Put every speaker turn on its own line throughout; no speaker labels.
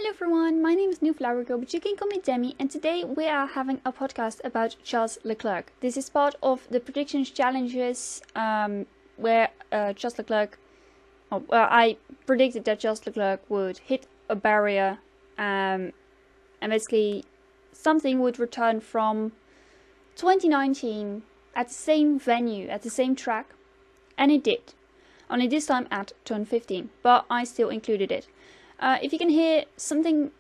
Hello everyone, my name is NewFlowerGirl, but you can call me Demi, and today we are having a podcast about Charles Leclerc. This is part of the predictions challenges where Charles Leclerc, I predicted that Charles Leclerc would hit a barrier and basically something would return from 2019 at the same venue, at the same track, and it did. Only this time at turn 15, but I still included it. If you can hear something,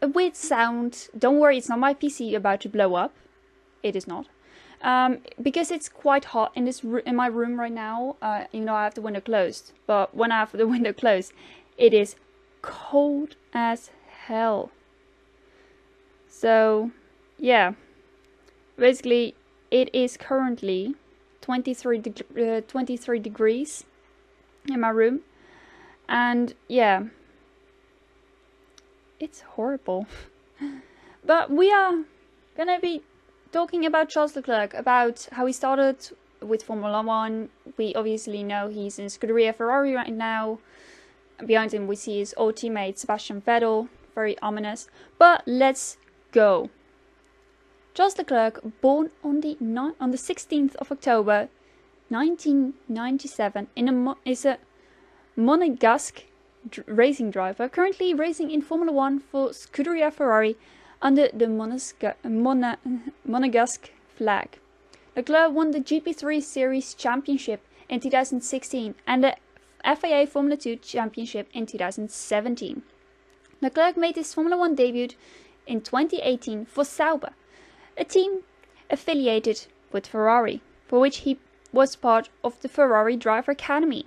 a weird sound, don't worry, it's not my PC about to blow up. It is not. Because it's quite hot in my room right now, even though I have the window closed. But when I have the window closed, it is cold as hell. So, yeah. Basically, it is currently 23 degrees in my room. And, yeah. It's horrible. But we are gonna be talking about Charles Leclerc, about how he started with Formula 1. We obviously know he's in Scuderia Ferrari right now. Behind him we see his old teammate Sebastian Vettel, very ominous. But let's go. Charles Leclerc, born on the 16th of October 1997, is a Monegasque racing driver, currently racing in Formula 1 for Scuderia Ferrari under the Monegasque flag. Leclerc won the GP3 Series Championship in 2016 and the FIA Formula 2 Championship in 2017. Leclerc made his Formula 1 debut in 2018 for Sauber, a team affiliated with Ferrari, for which he was part of the Ferrari Driver Academy.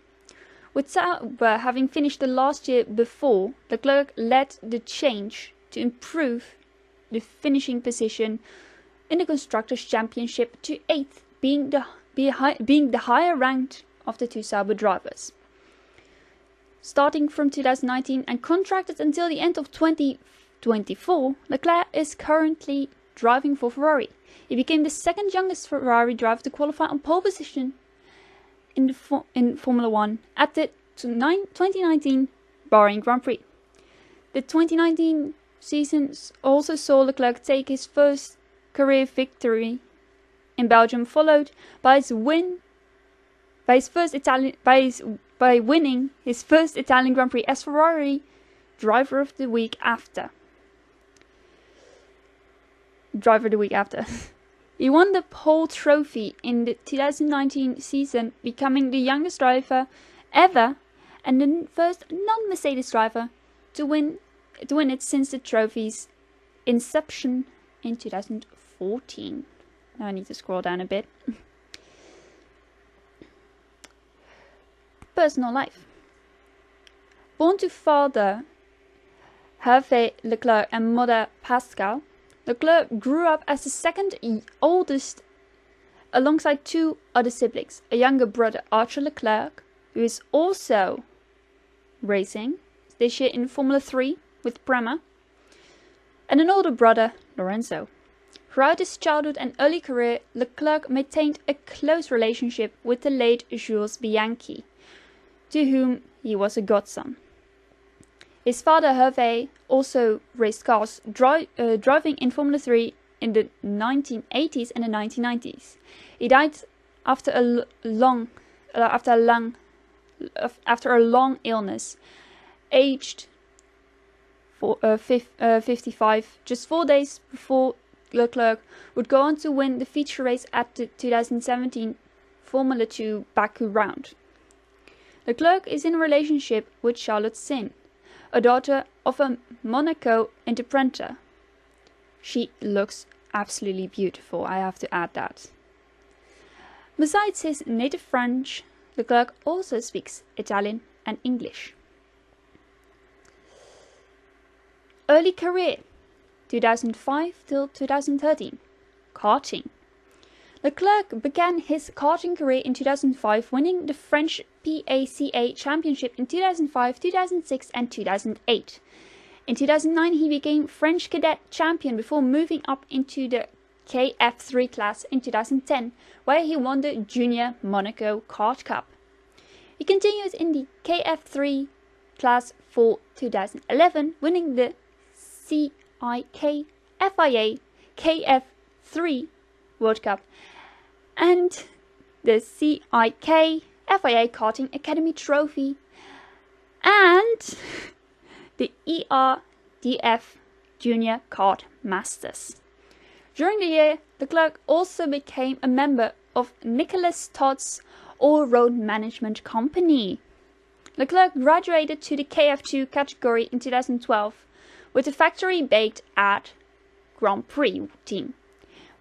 With Sauber having finished the last year before, Leclerc led the change to improve the finishing position in the Constructors' Championship to 8th, being the higher ranked of the two Sauber drivers. Starting from 2019 and contracted until the end of 2024, Leclerc is currently driving for Ferrari. He became the second youngest Ferrari driver to qualify on pole position in Formula 1 at the 2019 Bahrain Grand Prix. The 2019 season also saw Leclerc take his first career victory in Belgium, followed by winning his first Italian Grand Prix as Ferrari Driver of the Week after. He won the pole trophy in the 2019 season, becoming the youngest driver ever and the first non-Mercedes driver to win it since the trophy's inception in 2014. Now I need to scroll down a bit. Personal life. Born to father Hervé Leclerc and mother Pascal, Leclerc grew up as the second oldest alongside two other siblings, a younger brother Arthur Leclerc, who is also racing this year in Formula 3 with Prema, and an older brother Lorenzo. Throughout his childhood and early career, Leclerc maintained a close relationship with the late Jules Bianchi, to whom he was a godson. His father Hervé also raced cars, driving in Formula 3 in the 1980s and the 1990s. He died after a long illness, aged 55, just 4 days before Leclerc would go on to win the feature race at the 2017 Formula 2 Baku round. Leclerc is in a relationship with Charlotte Sin, a daughter of a Monaco entrepreneur. She looks absolutely beautiful, I have to add that. Besides his native French, Leclerc also speaks Italian and English. Early career, 2005 till 2013. Karting. Leclerc began his karting career in 2005, winning the French PACA Championship in 2005, 2006 and 2008. In 2009 he became French Cadet Champion before moving up into the KF3 class in 2010, where he won the Junior Monaco Kart Cup. He continued in the KF3 class for 2011, winning the CIK FIA KF3 World Cup and the CIK FIA Karting Academy Trophy and the ERDF Junior Kart Masters. During the year, Leclerc also became a member of Nicholas Todd's all-road management company. Leclerc graduated to the KF2 category in 2012 with a factory baked at Grand Prix team,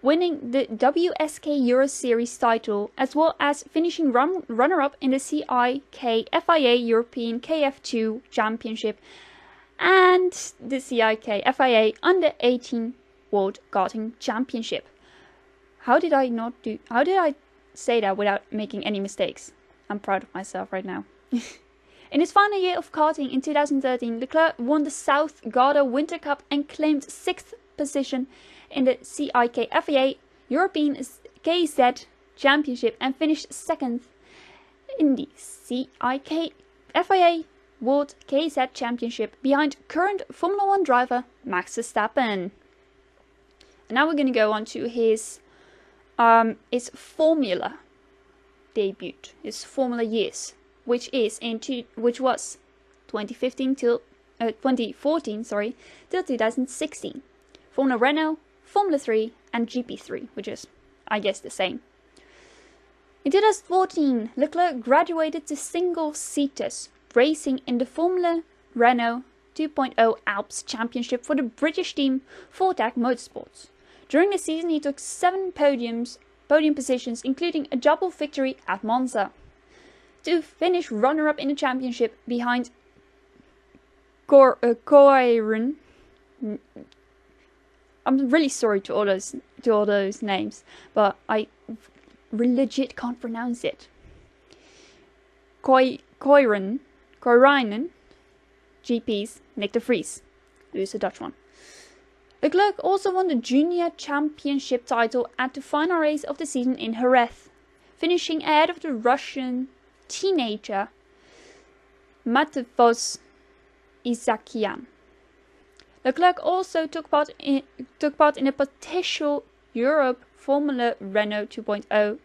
winning the WSK Euro Series title as well as finishing runner-up in the CIK FIA European KF2 Championship and the CIK FIA Under 18 World Karting Championship. How did I say that without making any mistakes? I'm proud of myself right now. In his final year of karting in 2013, Leclerc won the South Garda Winter Cup and claimed 6th position in the CIK FIA European KZ Championship and finished 2nd in the CIK FIA World KZ Championship behind current Formula 1 driver Max Verstappen. And now we're going to go on to his Formula debut, his Formula years, which was 2014 till 2016. Formula Renault, Formula 3 and GP3, which is, I guess, the same. In 2014, Leclerc graduated to single-seaters, racing in the Formula Renault 2.0 Alps Championship for the British team Fortec Motorsports. During the season, he took 7 podium positions, including a double victory at Monza, to finish runner-up in the championship behind Coiron. I'm really sorry to all those names, but I legit can't pronounce it. Coiron, GP's Nick de Vries. Lose the Dutch one. Leclerc also won the Junior Championship title at the final race of the season in Jerez, finishing ahead of the Russian teenager Matevos Isakian. Leclerc also took part in a potential Europe Formula Renault 2.0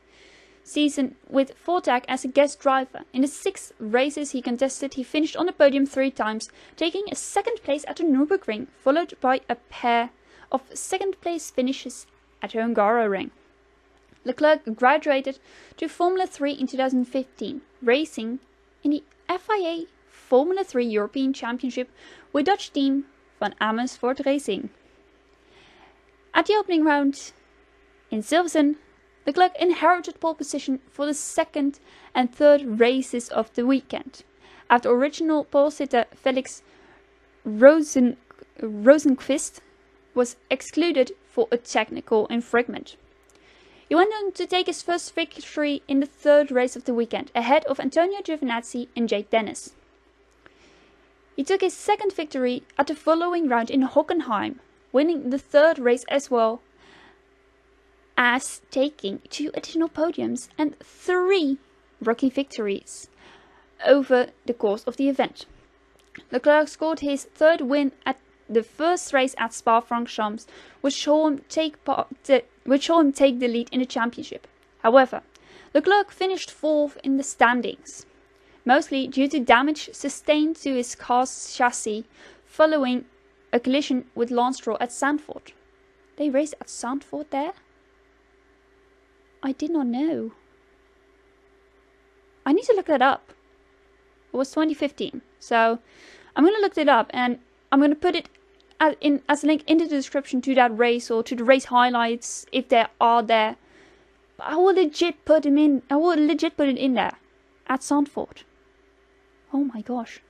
season with Fortec as a guest driver. In the 6 races he contested, he finished on the podium 3 times, taking a 2nd place at the Nürburgring, followed by a pair of 2nd place finishes at Hungaroring. Leclerc graduated to Formula 3 in 2015, racing in the FIA Formula 3 European Championship with Dutch team Van Amersfoort Racing. At the opening round in Silverstone, Leclerc inherited pole position for the 2nd and 3rd races of the weekend, after original pole sitter Felix Rosenqvist was excluded for a technical infringement. He went on to take his first victory in the 3rd race of the weekend, ahead of Antonio Giovinazzi and Jake Dennis. He took his 2nd victory at the following round in Hockenheim, winning the 3rd race as well as taking 2 additional podiums and 3 rookie victories over the course of the event. Leclerc scored his 3rd win at the first race at Spa-Francorchamps, which saw him take the lead in the championship. However, Leclerc finished 4th in the standings, mostly due to damage sustained to his car's chassis following a collision with Lance Stroll at Zandvoort. They raced at Zandvoort there? I did not know. I need to look that up. It was 2015, so I'm going to look it up and I'm going to put it as a link in the description to that race or to the race highlights if they are there. But I will legit put it in there at Zandvoort. Oh my gosh.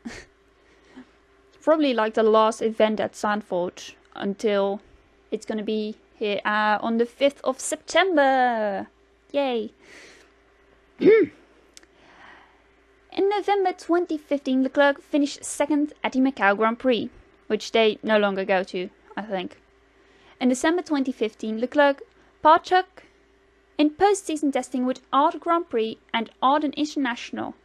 Probably like the last event at Zandvoort until it's going to be here on the 5th of September. Yay. In November 2015, Leclerc finished 2nd at the Macau Grand Prix, which they no longer go to, I think. In December 2015, Leclerc partook in post-season testing with Art Grand Prix and Arden International.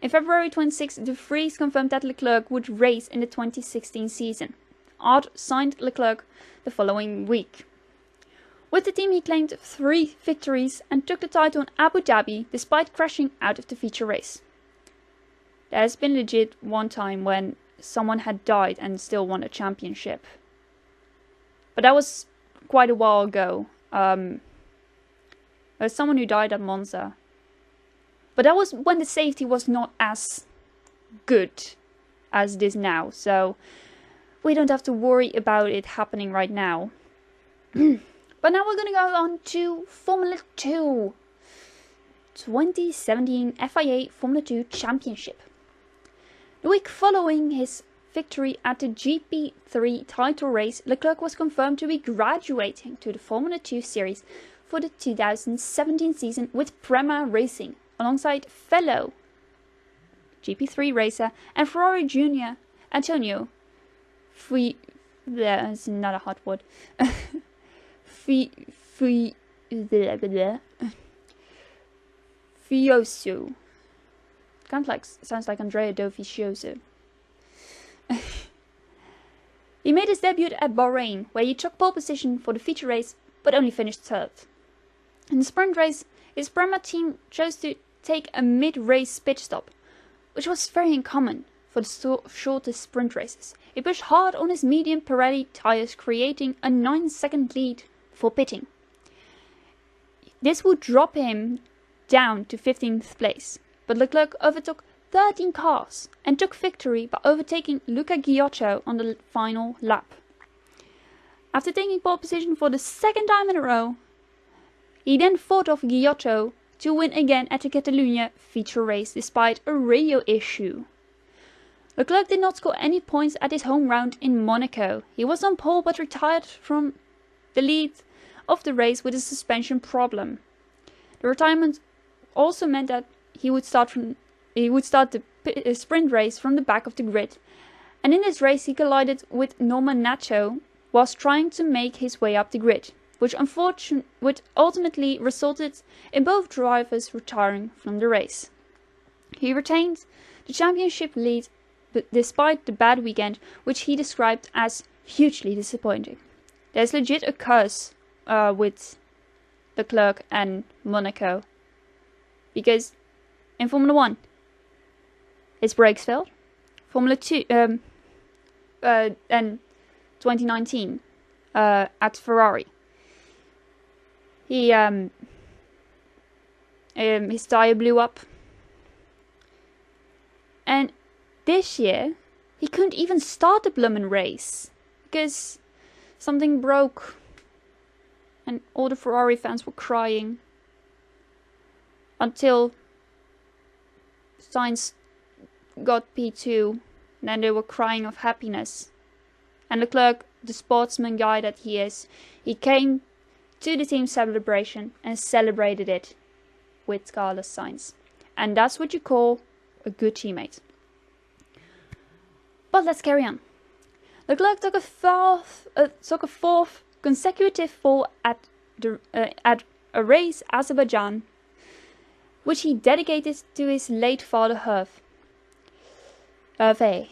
In February 26, De Vries confirmed that Leclerc would race in the 2016 season. outsigned Leclerc the following week. With the team he claimed 3 victories and took the title in Abu Dhabi despite crashing out of the feature race. There has been legit one time when someone had died and still won a championship. But that was quite a while ago. There's someone who died at Monza. But that was when the safety was not as good as it is now. So we don't have to worry about it happening right now. But now we're going to go on to Formula 2. 2017 FIA Formula 2 Championship. The week following his victory at the GP3 title race, Leclerc was confirmed to be graduating to the Formula 2 series for the 2017 season with Prema Racing, alongside fellow GP3 racer and Ferrari Junior Antonio that's not a hot word. Fioso. Sounds like Andrea Dovizioso. He made his debut at Bahrain, where he took pole position for the feature race, but only finished 3rd. In the sprint race, his Prema team chose to take a mid-race pit stop, which was very uncommon for the shortest sprint races. He pushed hard on his medium Pirelli tyres, creating a 9-second lead for pitting. This would drop him down to 15th place, but Leclerc overtook 13 cars and took victory by overtaking Luca Ghiotto on the final lap. After taking pole position for the 2nd time in a row, he then fought off Ghiotto to win again at the Catalunya feature race despite a radio issue. Leclerc did not score any points at his home round in Monaco. He was on pole but retired from the lead of the race with a suspension problem. The retirement also meant that he would start the sprint race from the back of the grid, and in this race he collided with Norman Nacho whilst trying to make his way up the grid, which ultimately resulted in both drivers retiring from the race. He retained the championship lead despite the bad weekend, which he described as hugely disappointing. There's legit a curse with Leclerc and Monaco, because in Formula 1 his brakes failed. Formula 2 and 2019 at Ferrari, his tyre blew up, and this year he couldn't even start the bloomin' race because something broke, and all the Ferrari fans were crying until Sainz got P2, and then they were crying of happiness. And Leclerc, the sportsman guy that he is, he came to the team celebration and celebrated it with Carlos Sainz. And that's what you call a good teammate. But let's carry on. Leclerc took a fourth consecutive fall at a race Azerbaijan, which he dedicated to his late father Hervé.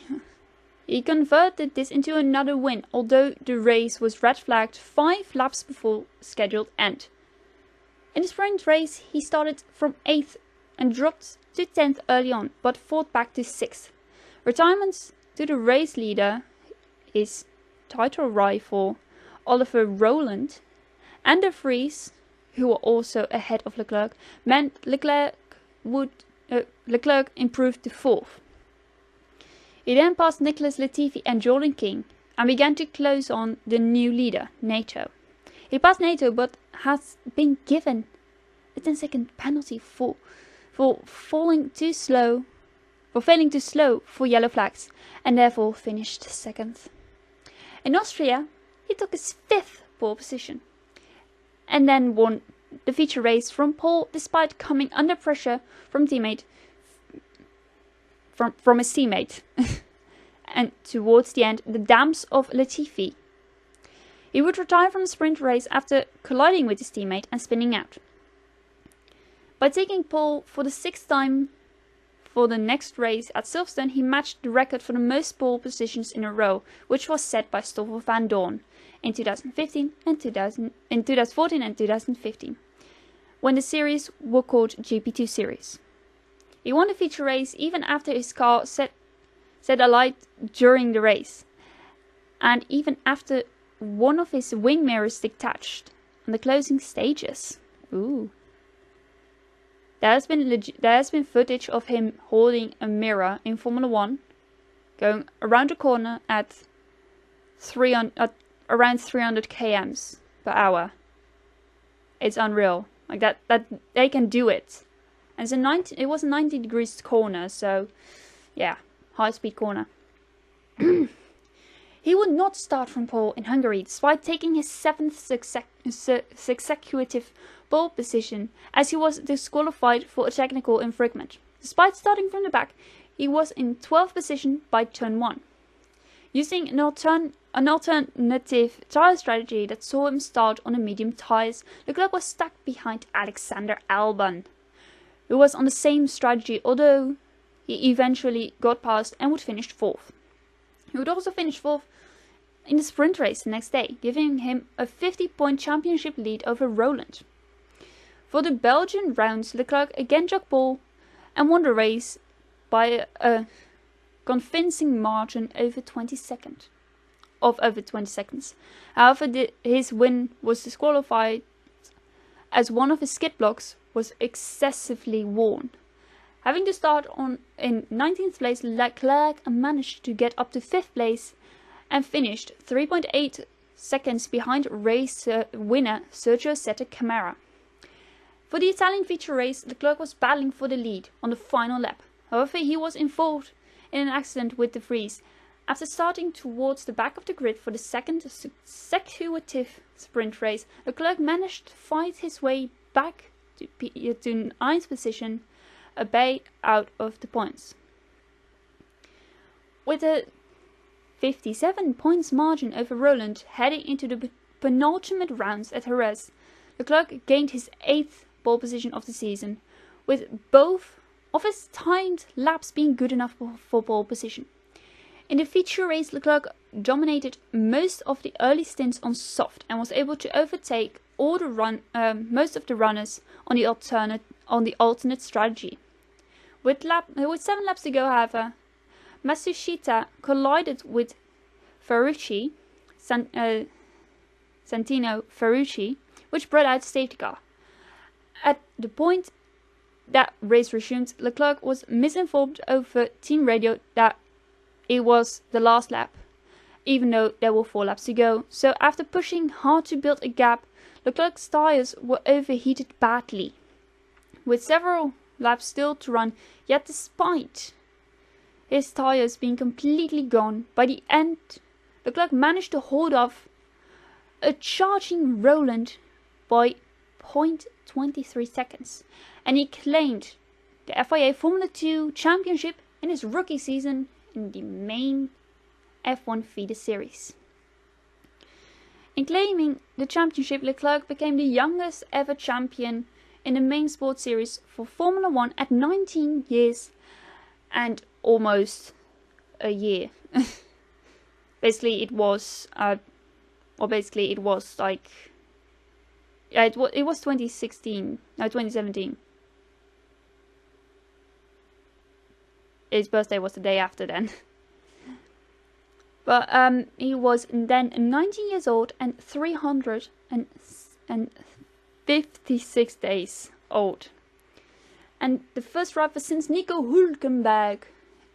He converted this into another win, although the race was red flagged 5 laps before scheduled end. In the sprint race, he started from 8th and dropped to 10th early on, but fought back to 6th. Retirements to the race leader, his title rival Oliver Rowland, and De Vries, who were also ahead of Leclerc, meant Leclerc improved to 4th. He then passed Nicholas Latifi and Jordan King and began to close on the new leader, Nato. He passed Nato but has been given a 10-second penalty for failing too slow for yellow flags, and therefore finished 2nd. In Austria, he took his 5th pole position and then won the feature race from pole despite coming under pressure from his teammate and towards the end the dams of Latifi. He would retire from the sprint race after colliding with his teammate and spinning out. By taking pole for the 6th time for the next race at Silverstone, he matched the record for the most pole positions in a row, which was set by Stoffel van Dorn in 2014 and 2015, when the series were called GP2 series. He won the feature race even after his car set alight during the race, and even after one of his wing mirrors detached on the closing stages. Ooh. There has been footage of him holding a mirror in Formula 1, going around the corner at around 300 km per hour. It's unreal. Like that they can do it. And it was a 90 degrees corner, so yeah, high speed corner. He would not start from pole in Hungary, despite taking his 7th consecutive pole position, as he was disqualified for a technical infringement. Despite starting from the back, he was in 12th position by turn 1. Using an alternative tyre strategy that saw him start on the medium tyres, Leclerc was stuck behind Alexander Albon, who was on the same strategy, although he eventually got past and would finish 4th. He would also finish 4th in the sprint race the next day, giving him a 50-point championship lead over Roland. For the Belgian rounds, Leclerc again took pole and won the race by a convincing margin over 20 seconds. However, his win was disqualified as one of his skid blocks was excessively worn. Having to start in 19th place, Leclerc managed to get up to 5th place and finished 3.8 seconds behind race winner Sergio Sette Camara. For the Italian feature race, Leclerc was battling for the lead on the final lap. However, he was involved in an accident with De Vries. After starting towards the back of the grid for the second consecutive sprint race, Leclerc managed to fight his way back to 9th position, a bay out of the points. With a 57 points margin over Roland heading into the penultimate rounds at Jerez, Leclerc gained his 8th pole position of the season, with both of his timed laps being good enough for pole position. In the feature race, Leclerc dominated most of the early stints on soft and was able to overtake most of the runners on the alternate strategy. With 7 laps to go, however, Matsushita collided with Ferrucci, Santino Ferrucci, which brought out the safety car. At the point that race resumed, Leclerc was misinformed over team radio that it was the last lap, even though there were 4 laps to go. So after pushing hard to build a gap, Leclerc's tyres were overheated badly, with several laps still to run, yet despite his tyres being completely gone, by the end Leclerc managed to hold off a charging Roland by 0.23 seconds, and he claimed the FIA Formula 2 championship in his rookie season in the main F1 feeder series. In claiming the championship, Leclerc became the youngest ever champion in the main sports series for Formula 1 at 19 years and almost a year. Basically, it was like, yeah, it was 2017. His birthday was the day after then. But he was then 19 years old and 356 days old. And the first driver since Nico Hülkenberg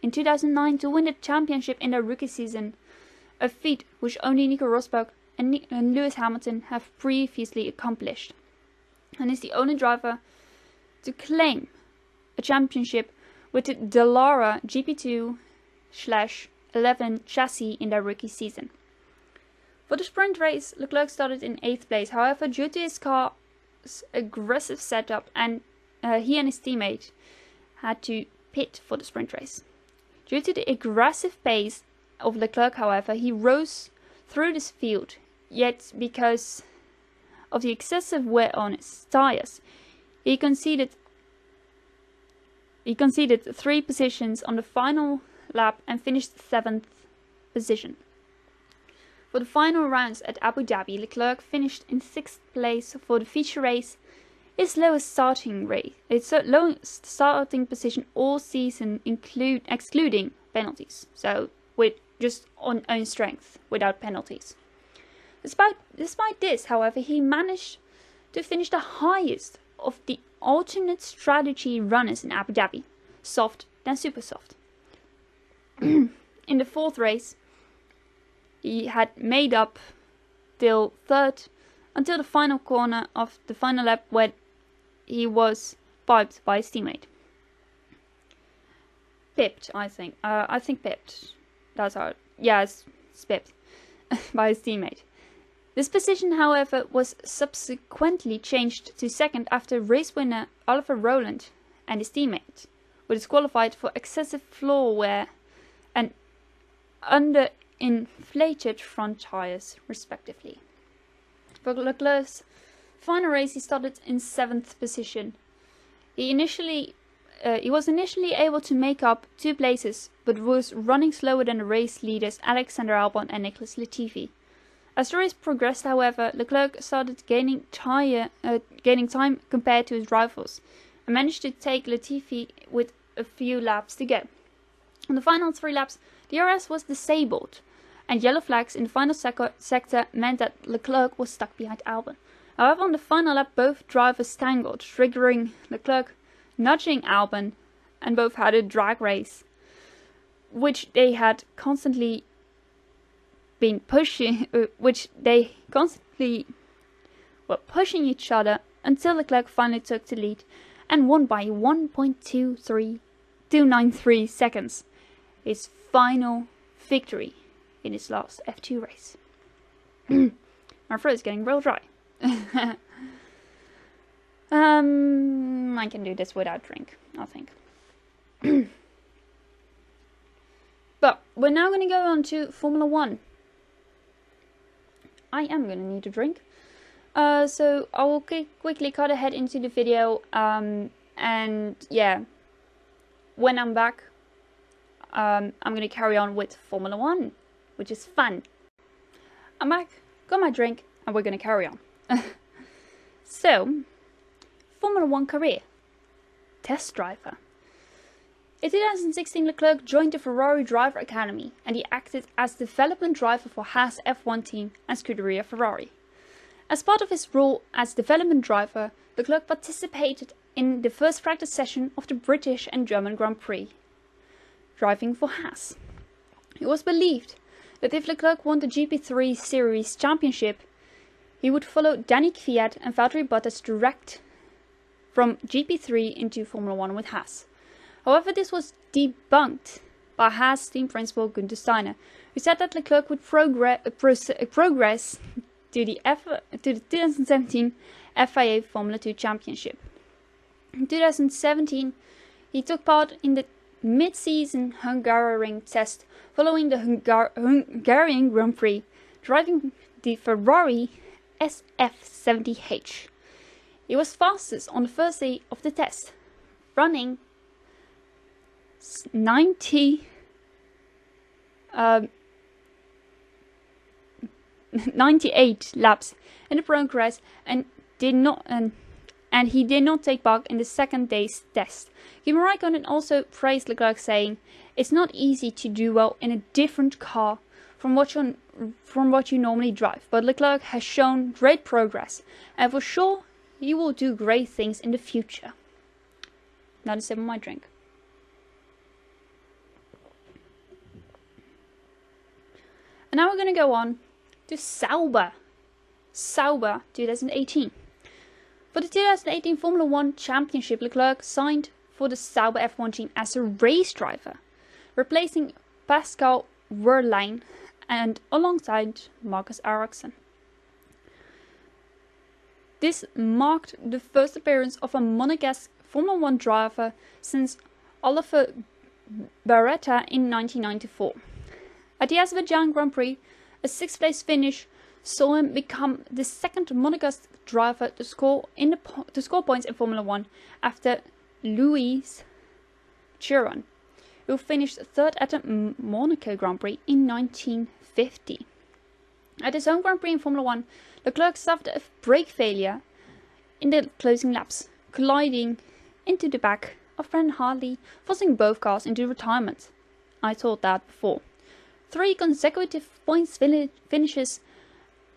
in 2009 to win the championship in their rookie season, a feat which only Nico Rosberg and Lewis Hamilton have previously accomplished, and is the only driver to claim a championship with the Dallara GP2/11 chassis in their rookie season. For the sprint race, Leclerc started in 8th place. However, due to his car's aggressive setup, and he and his teammate had to pit for the sprint race. Due to the aggressive pace of Leclerc, however, he rose through this field, yet because of the excessive wear on his tyres, he conceded he conceded 3 positions on the final lap and finished 7th position. For the final rounds at Abu Dhabi, Leclerc finished in 6th place for the feature race, his lowest starting position all season, excluding penalties. So with just on own strength, without penalties. Despite this, however, he managed to finish the highest of the alternate strategy runners in Abu Dhabi, soft then super soft. In the 4th race, he had made up till 3rd until the final corner of the final lap, where he was piped by his teammate. Pipped, I think. I think pipped. That's how. Yeah, it's pipped by his teammate. This position, however, was subsequently changed to 2nd after race winner Oliver Rowland and his teammate were disqualified for excessive floor wear and under-inflated front tires, respectively. For Leclerc's final race, he started in 7th position. He was initially able to make up 2 places, but was running slower than the race leaders Alexander Albon and Nicholas Latifi. As the race progressed, however, Leclerc started gaining time compared to his rivals, and managed to take Latifi with a few laps to go. On the final 3 laps, the DRS was disabled, and yellow flags in the final sector meant that Leclerc was stuck behind Albon. However, on the final lap, both drivers tangled, triggering Leclerc nudging Albon, and both had a drag race, which they had constantly been pushing, pushing each other until Leclerc finally took the lead and won by 1.293 seconds. His final victory in his last F2 race. My throat is getting real dry. I can do this without drink, I think. But we're now going to go on to Formula 1. I am going to need a drink. So I will quickly cut ahead into the video. And yeah, when I'm back, I'm going to carry on with Formula 1, which is fun. I'm back, got my drink, and we're going to carry on. So, Formula 1 career. Test driver. In 2016, Leclerc joined the Ferrari Driver Academy, and he acted as development driver for Haas F1 team and Scuderia Ferrari. As part of his role as development driver, Leclerc participated in the first practice session of the British and German Grand Prix, driving for Haas. It was believed that if Leclerc won the GP3 Series Championship, he would follow Danny Kvyat and Valtteri Bottas direct from GP3 into Formula 1 with Haas. However, this was debunked by Haas team principal Günther Steiner, who said that Leclerc would progress to the 2017 FIA Formula 2 Championship. In 2017, he took part in the mid-season Hungaroring test following the Hungarian Grand Prix, driving the Ferrari SF70H. He was fastest on the first day of the test, running 98 laps in the progress and he did not take part in the second day's test. Kimi Räikkönen also praised Leclerc, saying, "It's not easy to do well in a different car from what you normally drive, but Leclerc has shown great progress, and for sure he will do great things in the future." Now the sip of my drink. And now we're going to go on to Sauber 2018. For the 2018 Formula 1 Championship, Leclerc signed for the Sauber F1 team as a race driver, replacing Pascal Wehrlein and alongside Marcus Ericsson. This marked the first appearance of a Monegasque Formula 1 driver since Oliver Barretta in 1994. At the Azerbaijan Grand Prix, a 6th place finish saw him become the second Monegasque driver to score points in Formula 1 after Louis Chiron, who finished third at the Monaco Grand Prix in 1950. At his home Grand Prix in Formula 1, Leclerc suffered a brake failure in the closing laps, colliding into the back of Brendan Hartley, forcing both cars into retirement. I told that before. 3 consecutive points finishes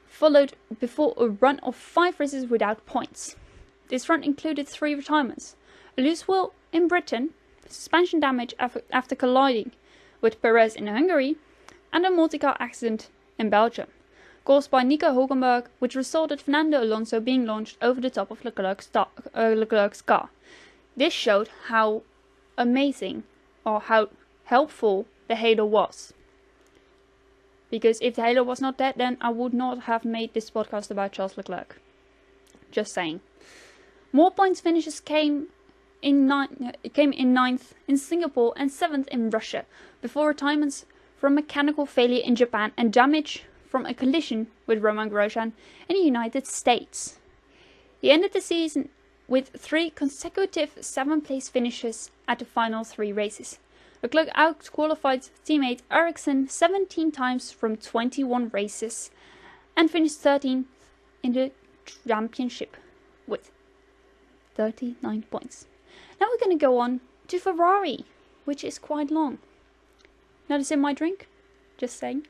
followed before a run of 5 races without points. This run included 3 retirements, a loose wheel in Britain, suspension damage after colliding with Perez in Hungary, and a multi-car accident in Belgium, caused by Nico Hülkenberg, which resulted in Fernando Alonso being launched over the top of Leclerc's car. This showed how amazing or how helpful the halo was. Because if the halo was not dead, then I would not have made this podcast about Charles Leclerc. Just saying. More points finishes came in 9th in Singapore and 7th in Russia, before retirements from mechanical failure in Japan and damage from a collision with Romain Grosjean in the United States. He ended the season with 3 consecutive 7th-place finishes at the final 3 races. Leclerc out-qualified teammate Ericsson 17 times from 21 races and finished 13th in the championship with 39 points. Now we're going to go on to Ferrari, which is quite long. Notice in my drink? Just saying.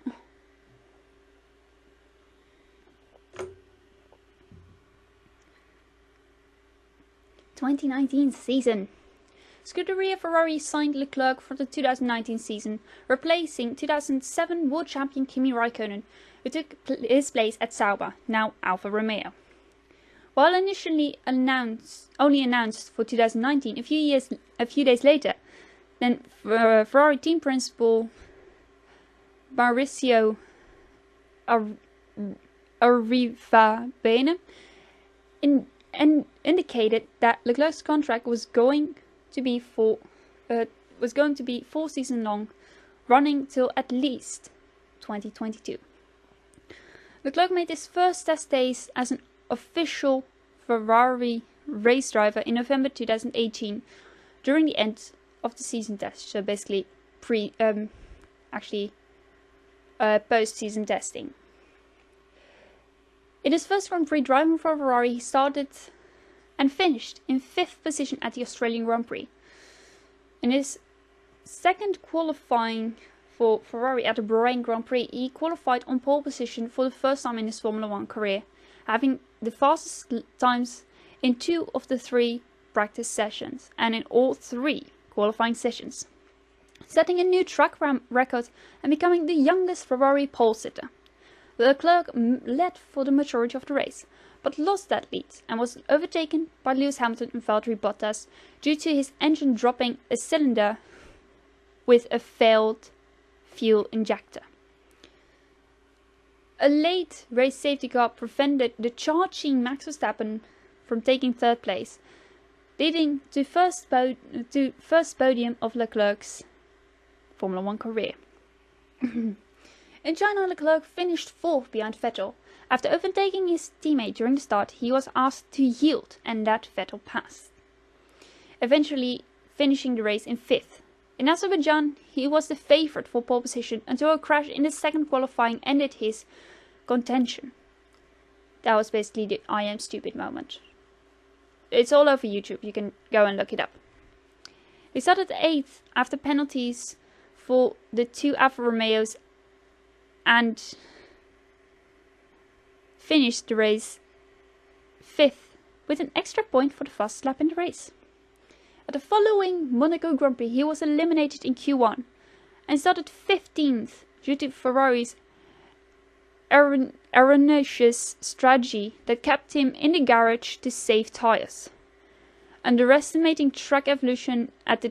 2019 season. Scuderia Ferrari signed Leclerc for the 2019 season, replacing 2007 world champion Kimi Raikkonen, who took his place at Sauber, now Alfa Romeo. While initially only announced for 2019, a few days later, then Ferrari team principal Mauricio Arrivabene indicated that Leclerc's contract was going to be 4 seasons long, running till at least 2022. Leclerc made his first test days as an official Ferrari race driver in November 2018, during the end of the season test. So basically, post-season testing. In his first Grand Prix driving for Ferrari, he started and finished in 5th position at the Australian Grand Prix. In his second qualifying for Ferrari at the Bahrain Grand Prix, he qualified on pole position for the first time in his Formula 1 career, having the fastest times in 2 of the 3 practice sessions and in all 3 qualifying sessions, setting a new track record and becoming the youngest Ferrari pole sitter. Leclerc led for the majority of the race, but lost that lead and was overtaken by Lewis Hamilton and Valtteri Bottas due to his engine dropping a cylinder with a failed fuel injector. A late race safety car prevented the charging Max Verstappen from taking 3rd place, leading to first podium of Leclerc's Formula 1 career. In China, Leclerc finished 4th behind Vettel. After overtaking his teammate during the start, he was asked to yield, and that Vettel passed, eventually finishing the race in 5th. In Azerbaijan, he was the favourite for pole position until a crash in the second qualifying ended his contention. That was basically the I am stupid moment. It's all over YouTube, you can go and look it up. He started 8th after penalties for the 2 Alfa Romeos and finished the race 5th with an extra point for the fastest lap in the race. At the following Monaco Grand Prix, he was eliminated in Q1 and started 15th due to Ferrari's erroneous strategy that kept him in the garage to save tyres, underestimating track evolution at the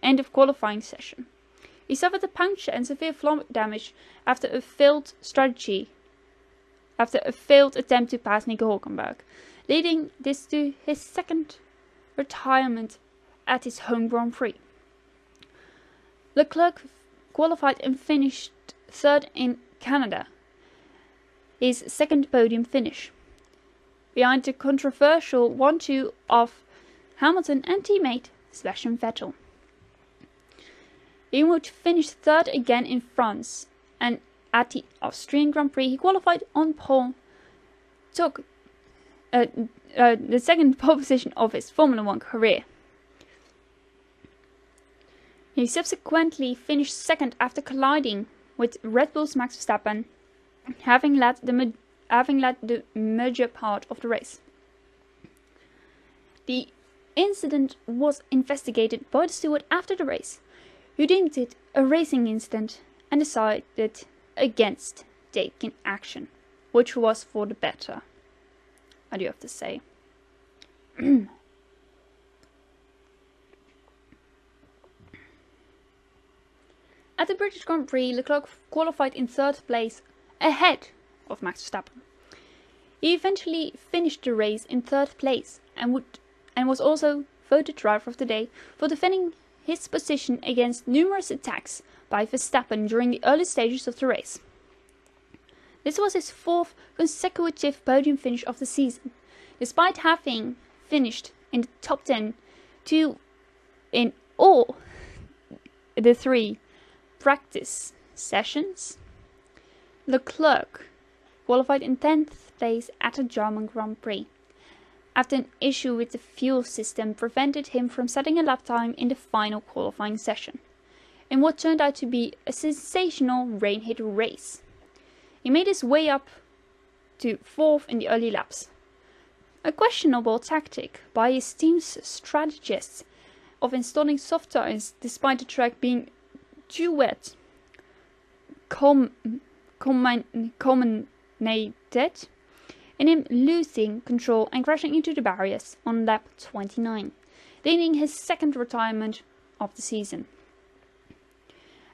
end of qualifying session. He suffered a puncture and severe floor damage after a failed attempt to pass Nico Hülkenberg, leading this to his second retirement at his home Grand Prix. Leclerc qualified and finished 3rd in Canada, his second podium finish, behind the controversial 1-2 of Hamilton and teammate Sebastian Vettel. He would finish third again in France, and at the Austrian Grand Prix he qualified on pole, took the second pole position of his Formula 1 career. He subsequently finished second after colliding with Red Bull's Max Verstappen, having led the major part of the race. The incident was investigated by the steward after the race, who deemed it a racing incident and decided against taking action, which was for the better, I do have to say. At the British Grand Prix, Leclerc qualified in third place ahead of Max Verstappen. He eventually finished the race in third place and was also voted driver of the day for defending his position against numerous attacks by Verstappen during the early stages of the race. This was his fourth consecutive podium finish of the season, despite having finished in the top 10 in all the 3 practice sessions. Leclerc qualified in 10th place at the German Grand Prix, after an issue with the fuel system prevented him from setting a lap time in the final qualifying session, in what turned out to be a sensational rain-hit race. He made his way up to 4th in the early laps. A questionable tactic by his team's strategists of installing soft tyres despite the track being too wet culminated in him losing control and crashing into the barriers on lap 29, leading his second retirement of the season.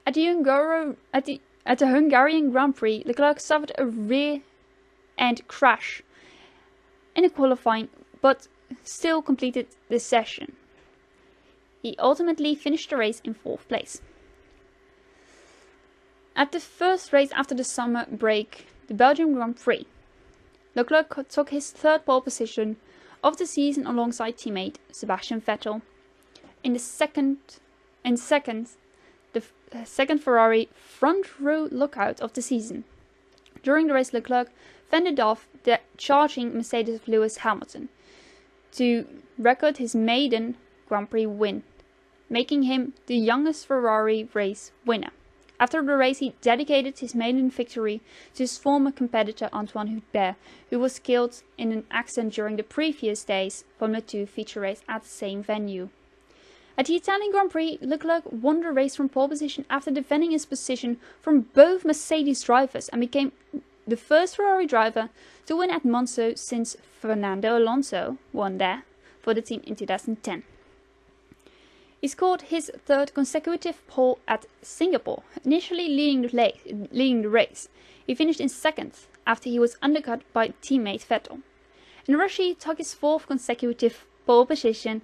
At the Hungarian Grand Prix, Leclerc suffered a rear-end crash in the qualifying, but still completed the session. He ultimately finished the race in 4th place. At the first race after the summer break, the Belgian Grand Prix, Leclerc took his third pole position of the season alongside teammate Sebastian Vettel. The second Ferrari front row lookout of the season. During the race, Leclerc fended off the charging Mercedes of Lewis Hamilton to record his maiden Grand Prix win, making him the youngest Ferrari race winner. After the race, he dedicated his maiden victory to his former competitor Antoine Hubert, who was killed in an accident during the previous day's Formula 2 feature race at the same venue. At the Italian Grand Prix, Leclerc won the race from pole position after defending his position from both Mercedes drivers and became the first Ferrari driver to win at Monza since Fernando Alonso won there for the team in 2010. He scored his third consecutive pole at Singapore, initially leading the race. He finished in second after he was undercut by teammate Vettel. In Russia, he took his fourth consecutive pole position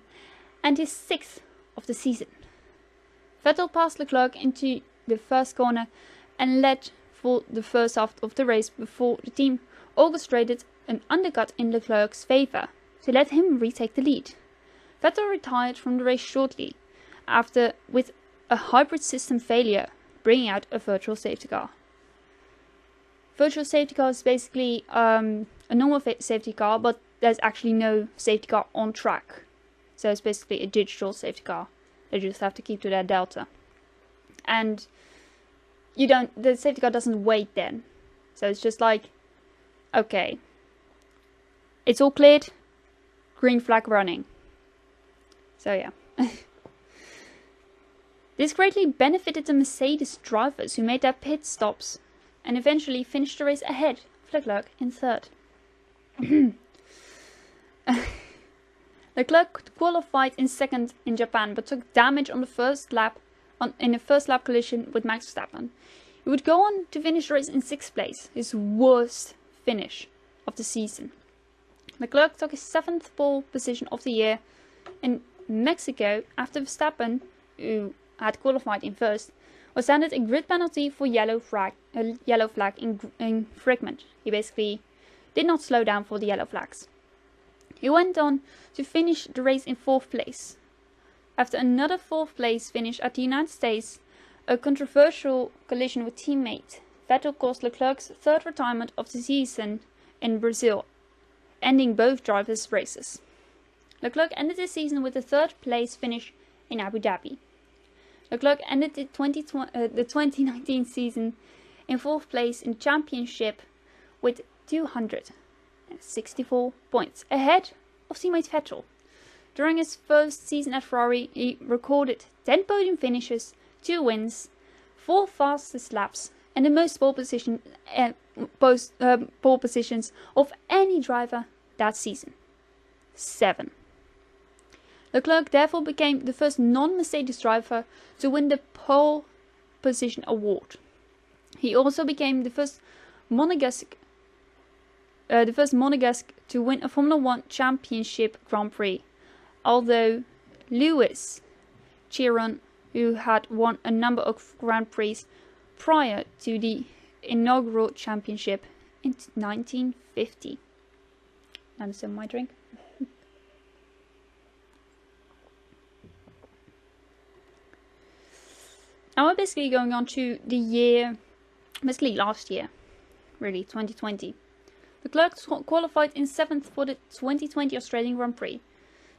and his sixth of the season. Vettel passed Leclerc into the first corner and led for the first half of the race before the team orchestrated an undercut in Leclerc's favour to let him retake the lead. Vettel retired from the race shortly after with a hybrid system failure, bringing out a virtual safety car. Virtual safety car is basically a normal safety car, but there's actually no safety car on track. So it's basically a digital safety car. They just have to keep to their delta. And the safety car doesn't wait then. So it's just like, okay, it's all cleared, green flag running. So yeah. This greatly benefited the Mercedes drivers who made their pit stops and eventually finished the race ahead of Leclerc in third. Leclerc qualified in second in Japan but took damage on the first lap in a first lap collision with Max Verstappen. He would go on to finish the race in 6th place, his worst finish of the season. Leclerc took his 7th pole position of the year in Mexico after Verstappen, who had qualified in first, was handed a grid penalty for yellow flag infringement. He basically did not slow down for the yellow flags. He went on to finish the race in 4th place. after another 4th place finish at the United States. A controversial collision with teammate Vettel caused Leclerc's 3rd retirement of the season in Brazil, ending both drivers' races. Leclerc ended the season with a 3rd place finish in Abu Dhabi. Leclerc ended the 2019 season in 4th place in championship with 264 points, ahead of teammate Vettel. During his first season at Ferrari, he recorded 10 podium finishes, 2 wins, 4 fastest laps, and the most pole positions of any driver that season. 7. Leclerc therefore became the first non-Mercedes driver to win the pole position award. He also became the first Monegasque to win a Formula 1 Championship Grand Prix, although Lewis Chiron, who had won a number of Grand Prix prior to the inaugural championship in 1950. And so my drink. Now we're basically going on to the year, basically last year, really, 2020. Leclerc qualified in 7th for the 2020 Australian Grand Prix.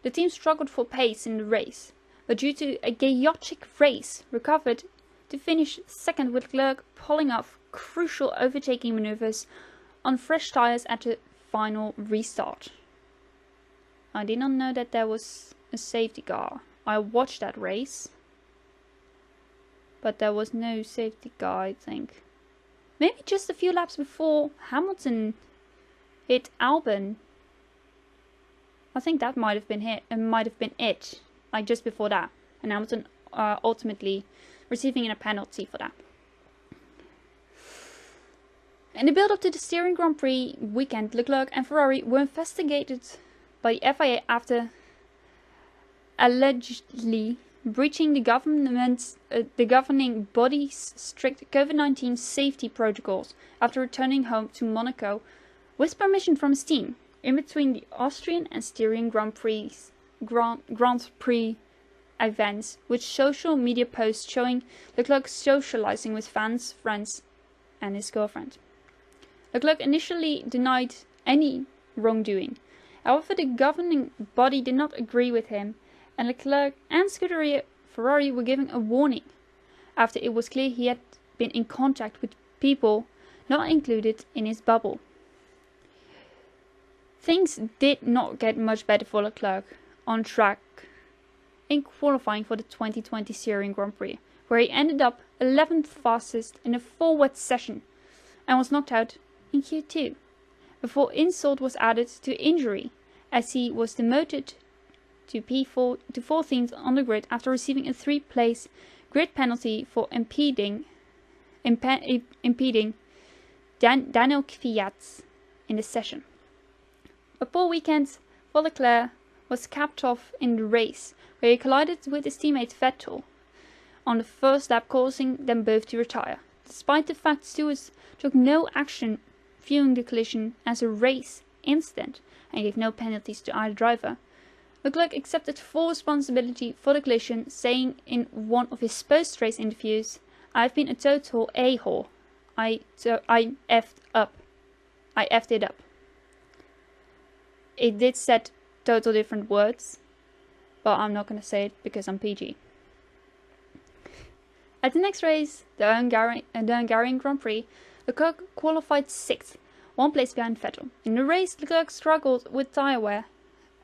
The team struggled for pace in the race, but due to a chaotic race, recovered to finish 2nd with Leclerc pulling off crucial overtaking maneuvers on fresh tyres at the final restart. I did not know that there was a safety car. I watched that race, but there was no safety car, I think. Maybe just a few laps before Hamilton hit Albon. I think that might have been it, like just before that, and Hamilton ultimately receiving a penalty for that. In the build-up to the Steering Grand Prix weekend, Leclerc and Ferrari were investigated by the FIA after allegedly breaching the governing body's strict COVID-19 safety protocols after returning home to Monaco with permission from his team in between the Austrian and Styrian Grand Prix events, with social media posts showing Leclerc socializing with fans, friends, and his girlfriend. Leclerc initially denied any wrongdoing. However, the governing body did not agree with him, and Leclerc and Scuderia Ferrari were given a warning after it was clear he had been in contact with people not included in his bubble. Things did not get much better for Leclerc on track in qualifying for the 2020 Styrian Grand Prix, where he ended up 11th fastest in a 4-wet session and was knocked out in Q2, before insult was added to injury, as he was demoted to 14th on the grid after receiving a 3-place grid penalty for impeding Daniel Kvyat in the session. A poor weekend for Leclerc was capped off in the race, where he collided with his teammate Vettel on the first lap, causing them both to retire. Despite the fact stewards took no action viewing the collision as a race incident and gave no penalties to either driver, Leclerc accepted full responsibility for the collision, saying in one of his post-race interviews, "I've been a total a-hole. I effed it up." It did set total different words, but I'm not going to say it because I'm PG. At the next race, the Hungarian Grand Prix, Leclerc qualified 6th, 1 place behind Vettel. In the race, Leclerc struggled with tyre wear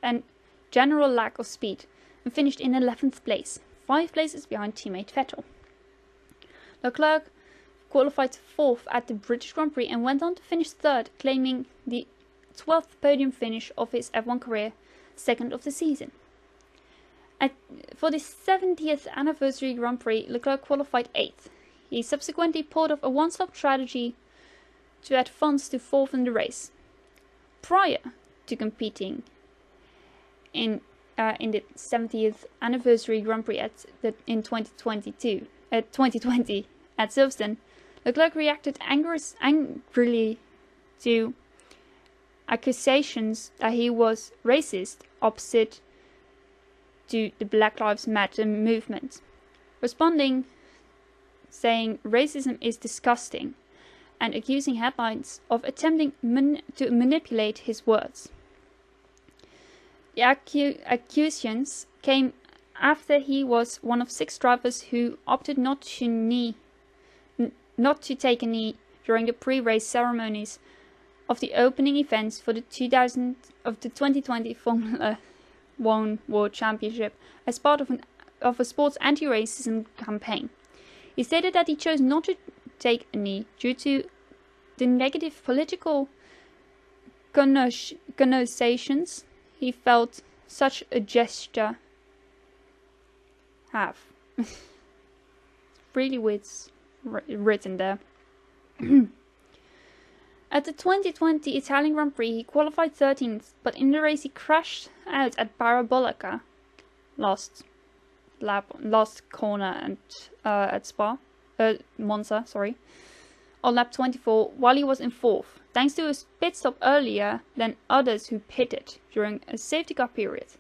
and general lack of speed and finished in 11th place, 5 places behind teammate Vettel. Leclerc qualified 4th at the British Grand Prix and went on to finish 3rd, claiming the 12th podium finish of his F1 career, 2nd of the season. For the 70th anniversary Grand Prix, Leclerc qualified 8th. He subsequently pulled off a one-stop strategy to add funds to 4th in the race. Prior to competing in the 70th anniversary Grand Prix in 2020 at Silverstone, Leclerc reacted angrily to accusations that he was racist opposite to the Black Lives Matter movement, responding saying racism is disgusting and accusing headlines of attempting to manipulate his words. The accusations came after he was one of 6 drivers who opted not to take a knee during the pre-race ceremonies of the opening events for the 2020 Formula 1 World Championship as part of a sports anti-racism campaign. He stated that he chose not to take a knee due to the negative political connotations he felt such a gesture have. Really weird written there. At the 2020 Italian Grand Prix, he qualified 13th, but in the race he crashed out at Parabolica, last corner and at Monza, on lap 24, while he was in 4th, thanks to a pit stop earlier than others who pitted during a safety car period.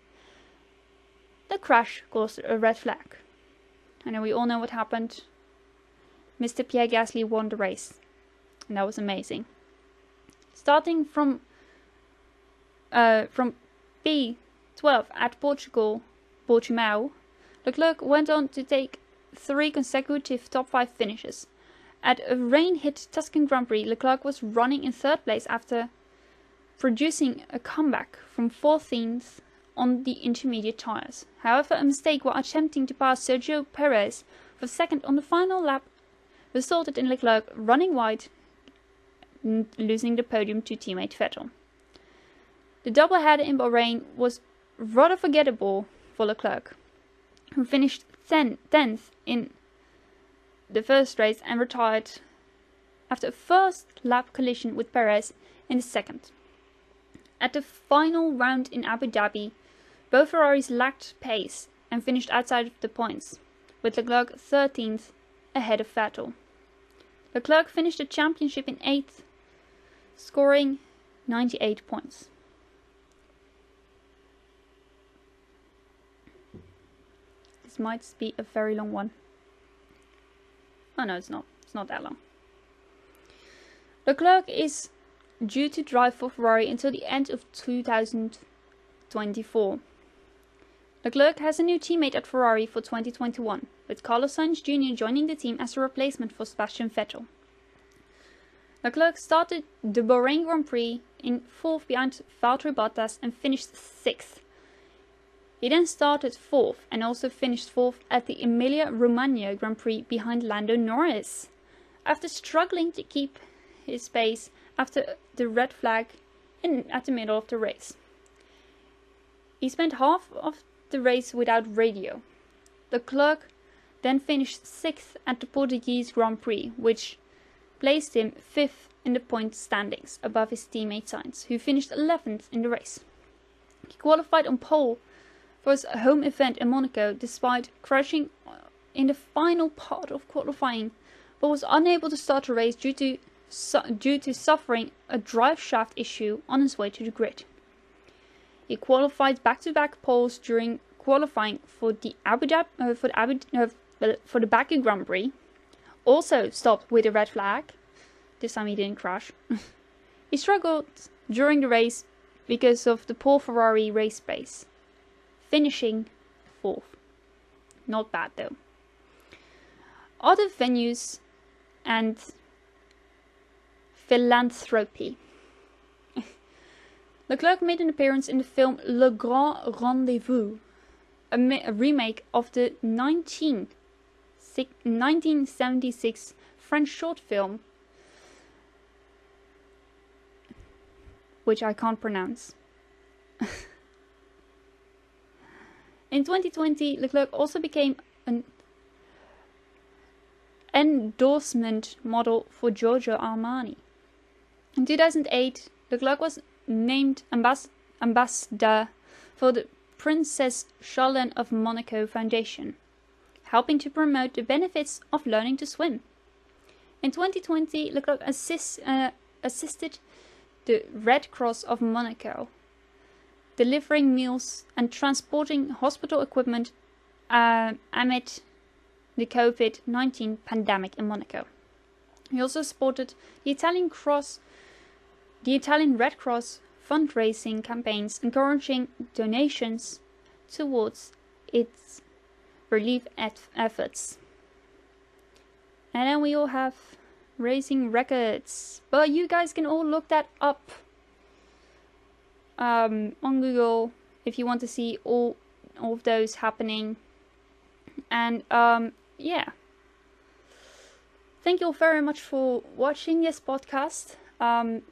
The crash caused a red flag. And we all know what happened. Mr. Pierre Gasly won the race, and that was amazing. Starting from P12 at Portimao, Leclerc went on to take 3 consecutive top 5 finishes. At a rain-hit Tuscan Grand Prix, Leclerc was running in 3rd place after producing a comeback from 14th on the intermediate tyres. However, a mistake while attempting to pass Sergio Perez for 2nd on the final lap resulted in Leclerc running wide, losing the podium to teammate Vettel. The doubleheader in Bahrain was rather forgettable for Leclerc, who finished 10th in the first race and retired after a first lap collision with Perez in the 2nd. At the final round in Abu Dhabi, both Ferraris lacked pace and finished outside of the points, with Leclerc 13th ahead of Vettel. Leclerc finished the championship in 8th, scoring 98 points. This might be a very long one. Oh no, it's not. It's not that long. Leclerc is due to drive for Ferrari until the end of 2024. Leclerc has a new teammate at Ferrari for 2021, with Carlos Sainz Jr. joining the team as a replacement for Sebastian Vettel. Leclerc started the Bahrain Grand Prix in 4th behind Valtteri Bottas and finished 6th. He then started 4th and also finished 4th at the Emilia-Romagna Grand Prix behind Lando Norris, after struggling to keep his pace after the red flag at the middle of the race. He spent half of the race without radio. Leclerc then finished 6th at the Portuguese Grand Prix, which placed him 5th in the point standings, above his teammate Sainz, who finished 11th in the race. He qualified on pole for his home event in Monaco, despite crashing in the final part of qualifying, but was unable to start the race due to suffering a drive shaft issue on his way to the grid. He qualified back-to-back poles during qualifying for the Baku Grand Prix. Also stopped with a red flag. This time he didn't crash. He struggled during the race because of the poor Ferrari race pace, finishing 4th. Not bad though. Other venues and philanthropy. Leclerc made an appearance in the film Le Grand Rendezvous, a remake of the 1976 French short film, which I can't pronounce. In 2020, Leclerc also became an endorsement model for Giorgio Armani. In 2008, Leclerc was named ambassador for the Princess Charlene of Monaco Foundation, helping to promote the benefits of learning to swim. In 2020, Leclerc assisted the Red Cross of Monaco delivering meals and transporting hospital equipment amid the COVID-19 pandemic in Monaco. He also supported the Italian Red Cross fundraising campaigns, encouraging donations towards its relief efforts. And then we all have racing records, but you guys can all look that up on Google if you want to see all of those happening. And yeah, thank you all very much for watching this podcast.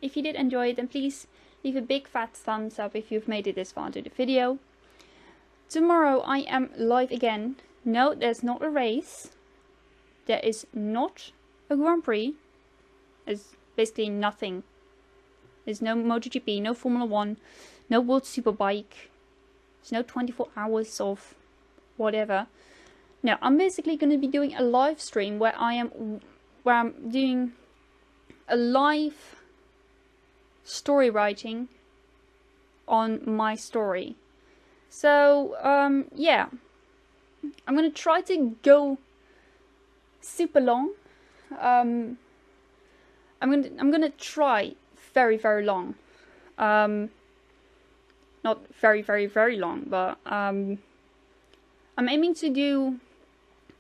If you did enjoy it, then please leave a big fat thumbs up if you've made it this far into the video. Tomorrow I am live again. No, there's not a race. There is not a Grand Prix. There's basically nothing. There's no MotoGP, no Formula 1, no World Superbike. There's no 24 hours of whatever. No, I'm basically going to be doing a live stream where I'm doing a live story writing on my story. So yeah, I'm gonna try to go super long. I'm gonna try very long. Not very long, but I'm aiming to do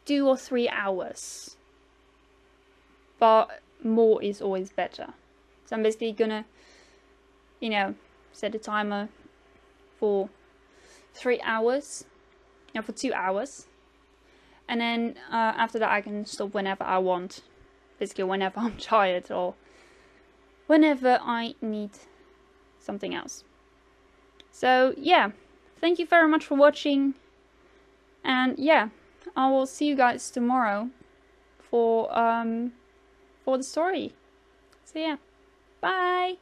2 or 3 hours. But more is always better. So I'm basically gonna, you know, set a timer for 3 hours, for 2 hours, and then after that I can stop whenever I want, basically whenever I'm tired or whenever I need something else. So yeah, thank you very much for watching, and yeah, I will see you guys tomorrow for the story. So yeah, bye!